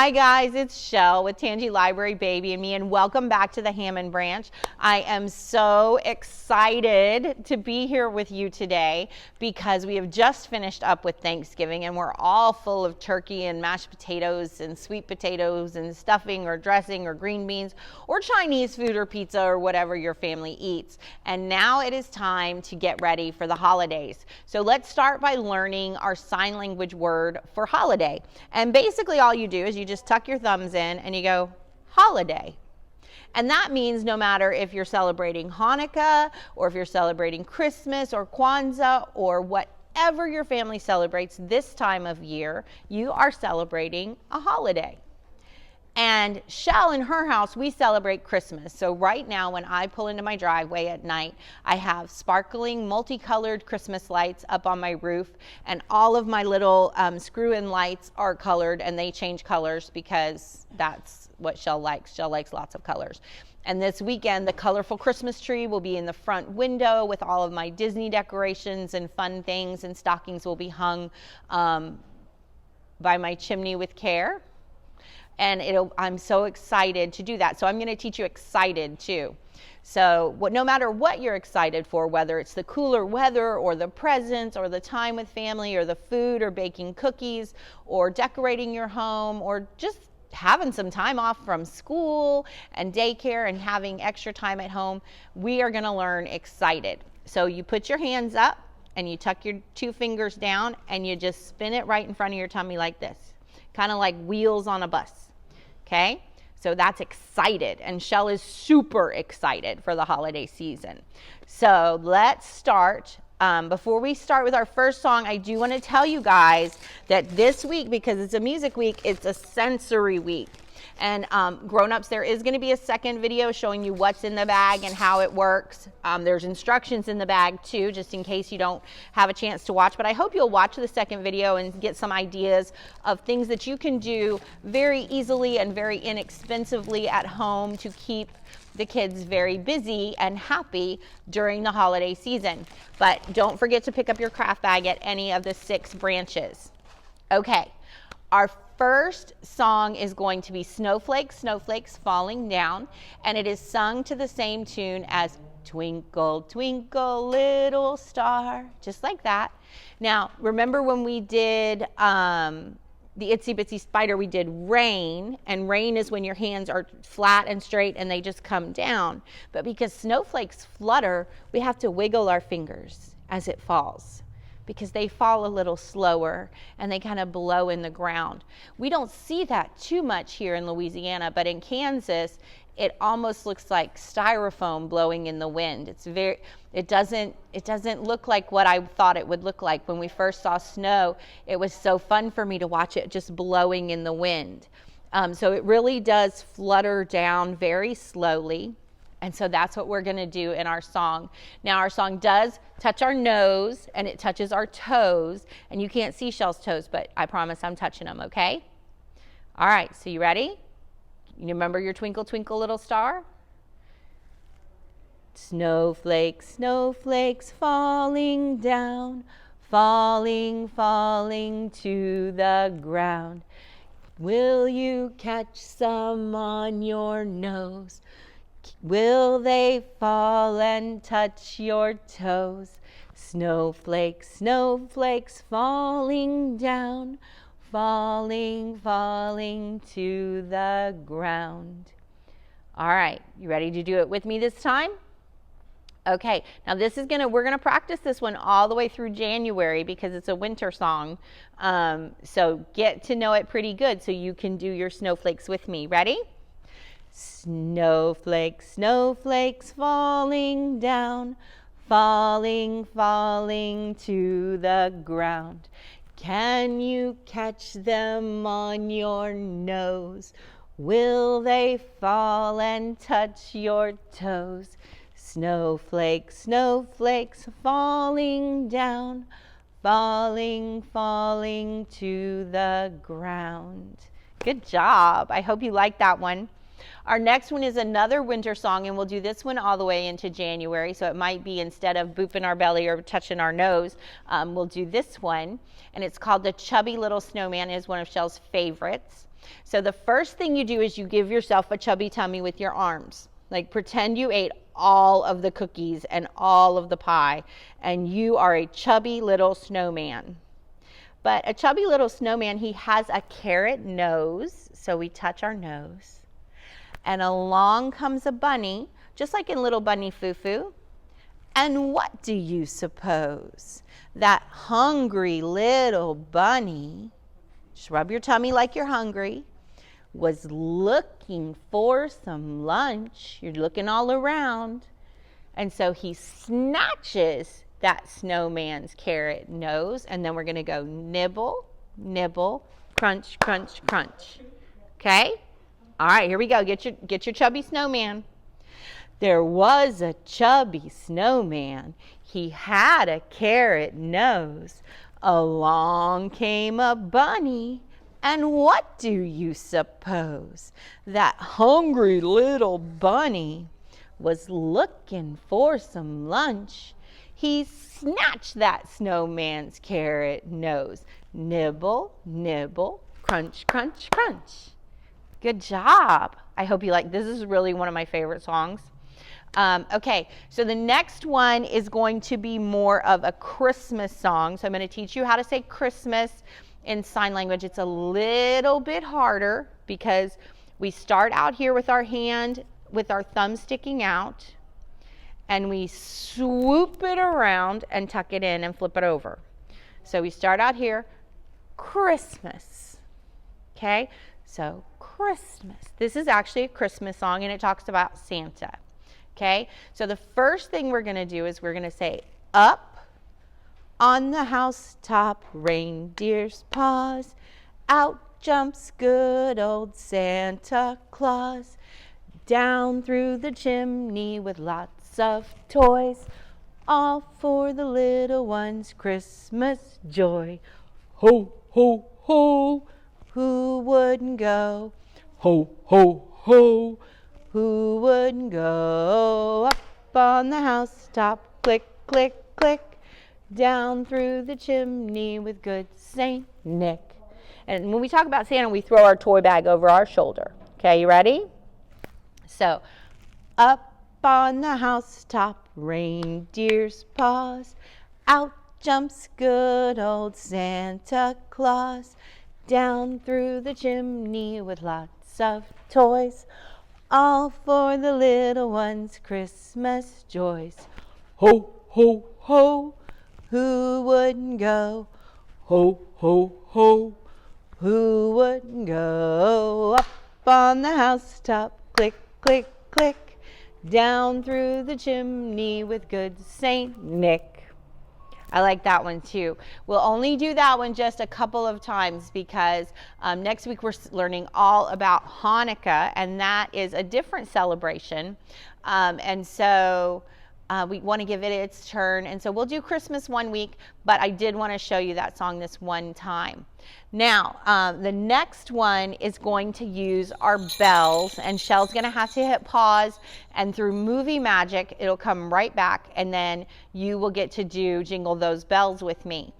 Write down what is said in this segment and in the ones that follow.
Hi guys, it's Shell with Tangi Library Baby and me, and welcome back to the Hammond Branch. I am so excited to be here with you today because we have just finished up with Thanksgiving and we're all full of turkey and mashed potatoes and sweet potatoes and stuffing or dressing or green beans or Chinese food or pizza or whatever your family eats. And now it is time to get ready for the holidays. So let's start by learning our sign language word for holiday. And basically all you do is you just tuck your thumbs in and you go, holiday. And that means no matter if you're celebrating Hanukkah or if you're celebrating Christmas or Kwanzaa or whatever your family celebrates this time of year, you are celebrating a holiday. And Shell, in her house, we celebrate Christmas. So right now when I pull into my driveway at night, I have sparkling multicolored Christmas lights up on my roof, and all of my little screw-in lights are colored, and they change colors because that's what Shell likes. Shell likes lots of colors. And this weekend, the colorful Christmas tree will be in the front window with all of my Disney decorations and fun things, and stockings will be hung by my chimney with care. And I'm so excited to do that. So I'm going to teach you excited too. So no matter what you're excited for, whether it's the cooler weather or the presents or the time with family or the food or baking cookies or decorating your home or just having some time off from school and daycare and having extra time at home, we are going to learn excited. So you put your hands up and you tuck your two fingers down and you just spin it right in front of your tummy like this. Kind of like wheels on a bus, okay? So that's excited, and Shell is super excited for the holiday season. So let's start. Before we start with our first song, I do want to tell you guys that this week, because it's a music week, it's a sensory week. And grown-ups, there is going to be a second video showing you what's in the bag and how it works. There's instructions in the bag too, just in case you don't have a chance to watch. But I hope you'll watch the second video and get some ideas of things that you can do very easily and very inexpensively at home to keep the kids very busy and happy during the holiday season. But don't forget to pick up your craft bag at any of the 6 branches. Okay, our first song is going to be Snowflakes, Snowflakes Falling Down, and it is sung to the same tune as Twinkle, Twinkle, Little Star, just like that. Now, remember when we did the Itsy Bitsy Spider, we did rain, and rain is when your hands are flat and straight and they just come down. But because snowflakes flutter, we have to wiggle our fingers as it falls, because they fall a little slower and they kind of blow in the ground. We don't see that too much here in Louisiana, but in Kansas, it almost looks like styrofoam blowing in the wind. It doesn't look like what I thought it would look like when we first saw snow. It was so fun for me to watch it just blowing in the wind. So it really does flutter down very slowly. And so that's what we're going to do in our song. Now our song does touch our nose and it touches our toes. And you can't see Shell's toes, but I promise I'm touching them, okay? All right, so you ready? You remember your Twinkle, Twinkle, Little Star? Snowflakes, snowflakes falling down, falling, falling to the ground. Will you catch some on your nose? Will they fall and touch your toes? Snowflakes, snowflakes falling down, falling, falling to the ground. All right, you ready to do it with me this time? Okay, now we're gonna practice this one all the way through January because it's a winter song. So get to know it pretty good so you can do your snowflakes with me. Ready? Snowflakes, snowflakes falling down, falling, falling to the ground. Can you catch them on your nose? Will they fall and touch your toes? Snowflakes, snowflakes falling down, falling, falling to the ground. Good job. I hope you like that one. Our next one is another winter song, and we'll do this one all the way into January. So it might be, instead of booping our belly or touching our nose, we'll do this one. And it's called The Chubby Little Snowman. It is one of Shell's favorites. So the first thing you do is you give yourself a chubby tummy with your arms. Like pretend you ate all of the cookies and all of the pie, and you are a chubby little snowman. But a chubby little snowman, he has a carrot nose, so we touch our nose. And along comes a bunny, just like in Little Bunny Foo-Foo. And what do you suppose? That hungry little bunny, just rub your tummy like you're hungry, was looking for some lunch. You're looking all around. And so he snatches that snowman's carrot nose, and then we're going to go nibble, nibble, crunch, crunch, crunch. Okay? All right, here we go. Get your chubby snowman. There was a chubby snowman. He had a carrot nose. Along came a bunny. And what do you suppose? That hungry little bunny was looking for some lunch. He snatched that snowman's carrot nose. Nibble, nibble, crunch, crunch, crunch. Good job. I hope you like this. Is really one of my favorite songs. Okay, so the next one is going to be more of a Christmas song. So I'm going to teach you how to say Christmas in sign language. It's a little bit harder because we start out here with our hand, with our thumb sticking out, and we swoop it around and tuck it in and flip it over. So we start out here, Christmas. Okay, so Christmas. This is actually a Christmas song, and it talks about Santa. Okay, so the first thing we're going to do is we're going to say, up on the housetop, reindeer's paws, out jumps good old Santa Claus, down through the chimney with lots of toys, all for the little ones' Christmas joy. Ho, ho, ho, who wouldn't go? Ho, ho, ho, who wouldn't go? Up on the housetop, click, click, click, down through the chimney with good Saint Nick. And when we talk about Santa, we throw our toy bag over our shoulder. Okay, you ready? So, up on the housetop, reindeer's paws, out jumps good old Santa Claus, down through the chimney with lots of toys, all for the little ones' Christmas joys. Ho, ho, ho, who wouldn't go? Ho, ho, ho, who wouldn't go? Up on the housetop, click, click, click, down through the chimney with good Saint Nick. I like that one too. We'll only do that one just a couple of times because next week we're learning all about Hanukkah, and that is a different celebration. And so we want to give it its turn. And so we'll do Christmas one week, but I did want to show you that song this one time. Now, the next one is going to use our bells, and Shell's going to have to hit pause, and through movie magic, it'll come right back, and then you will get to do Jingle Those Bells with me.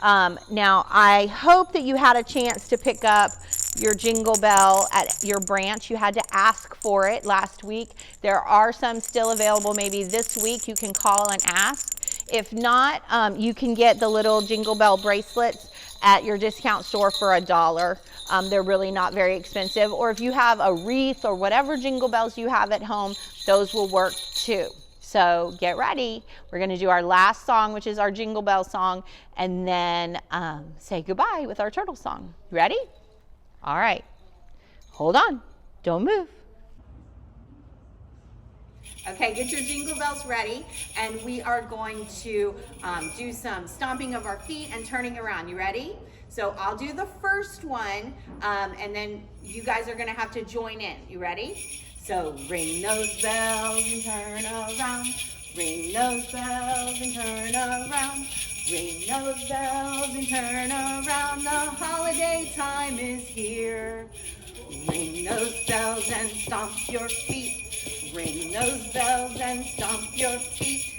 Now, I hope that you had a chance to pick up your jingle bell at your branch. You had to ask for it last week. There are some still available. Maybe this week you can call and ask. If not, you can get the little jingle bell bracelets at your discount store for $1. They're really not very expensive. Or if you have a wreath or whatever jingle bells you have at home, those will work too. So get ready. We're going to do our last song, which is our Jingle Bell song, and then say goodbye with our turtle song. Ready? All right. Hold on. Don't move. Okay, get your jingle bells ready, and we are going to do some stomping of our feet and turning around. You ready? So I'll do the first one, and then you guys are going to have to join in. You ready? So ring those bells and turn around. Ring those bells and turn around. Ring those bells and turn around. The holiday time is here. Ring those bells and stomp your feet. Ring those bells and stomp your feet.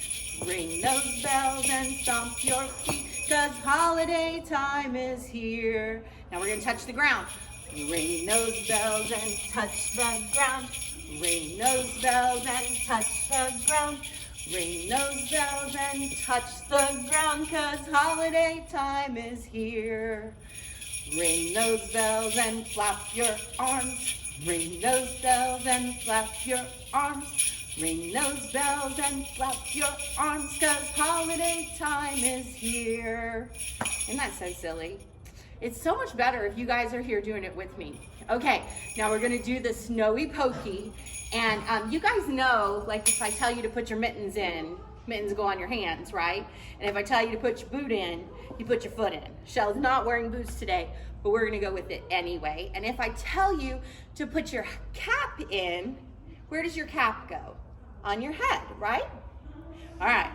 Ring those bells and stomp your feet, 'cause holiday time is here. Now we're going to touch the ground. Ring those bells and touch the ground. Ring those bells and touch the ground. Ring those bells and touch the ground, 'cause holiday time is here. Ring those bells and flap your arms. Ring those bells and flap your arms. Ring those bells and flap your arms, 'cause holiday time is here. Isn't that so silly? It's so much better if you guys are here doing it with me. Okay, now we're gonna do the snowy pokey. And you guys know, like if I tell you to put your mittens in, mittens go on your hands, right? And if I tell you to put your boot in, you put your foot in. Shell's not wearing boots today, but we're gonna go with it anyway. And if I tell you to put your cap in, where does your cap go? On your head, right? All right.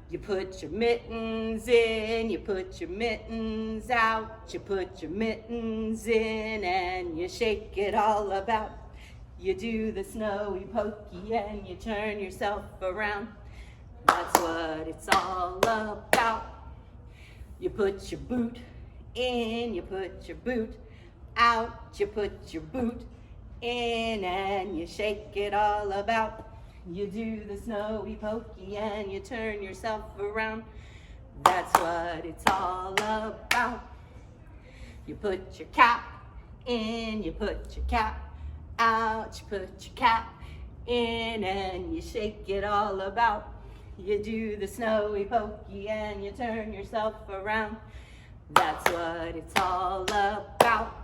You put your mittens in, you put your mittens out, you put your mittens in and you shake it all about. You do the snowy pokey and you turn yourself around. That's what it's all about. You put your boot in, you put your boot out, you put your boot in and you shake it all about. You do the snowy pokey and you turn yourself around. That's what it's all about. You put your cap in, you put your cap out, you put your cap in and you shake it all about. You do the snowy pokey and you turn yourself around. That's what it's all about.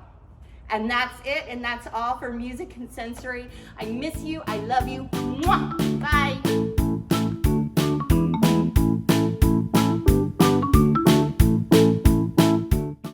And that's it, and that's all for music and sensory. I miss you, I love you. Mwah! Bye.